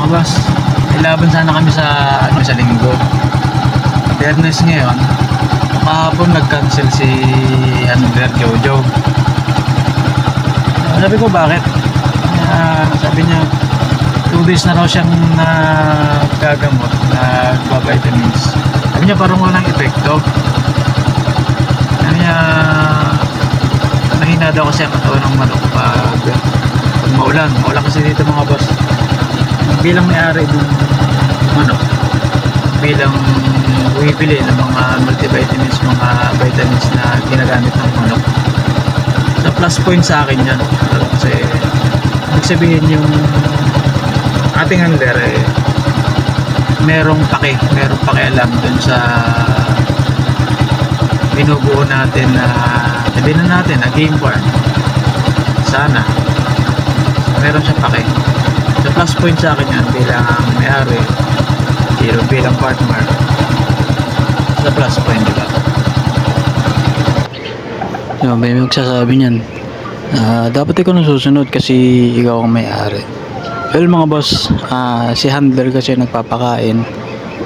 boss, ilaban sana kami sa sa linggo. Fairness ngayon, kahapon nag-cancel si Andrea Jojo. Sabi ko bakit? Sabi niya 2 days na raw siyang nagagamot, nagba-vitamins. Sabi niya parang walang epekto. Sabi niya mahina daw kasi ang katawan ng manok pag maulan. Maulan kasi dito mga boss. Bilang may-ari ng manok, bilang bumibili ng mga multivitamins, mga vitamins na ginagamit ng manok, sa plus point sa akin yan. Kasi ibig sabihin yung ating handler merong pakialam dun sa binubuo natin na sabihin na natin na game farm. Sana meron siyang pake. Sa plus point sa akin yan bilang may-ari, bilang partner, sa plus point, diba? May magsasabi niyan, dapat ikaw nang susunod kasi ikaw ang may-ari. Well mga boss, si handler kasi nagpapakain,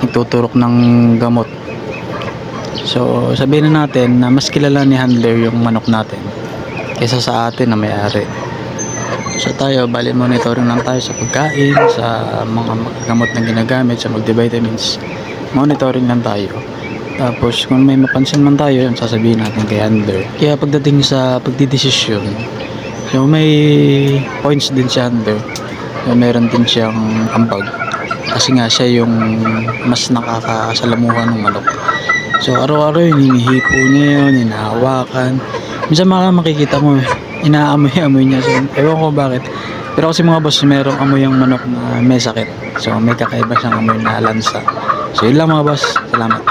nagtuturok ng gamot. So sabihin na natin na mas kilala ni handler yung manok natin kaysa sa atin na may-ari. So tayo, bali monitoring lang tayo sa pagkain, sa mga gamot na ginagamit, sa multivitamins. Monitoring lang tayo. Tapos kung may mapansin man tayo, yun sasabihin natin kay handler. Kaya pagdating sa pagdidesisyon, so may points din si handler. So, meron din siyang ambag. Kasi nga siya yung mas nakakasalamuhan ng manok. So araw-araw yun, hinihipo niya yun, hinahawakan. Minsan makikita mo, inaamoy-amoy niya. So, ewan ko bakit. Pero kasi mga boss, merong amoy ang manok na may sakit. So may kakaiba siyang amoy na lansa. So yun lang mga boss. Salamat.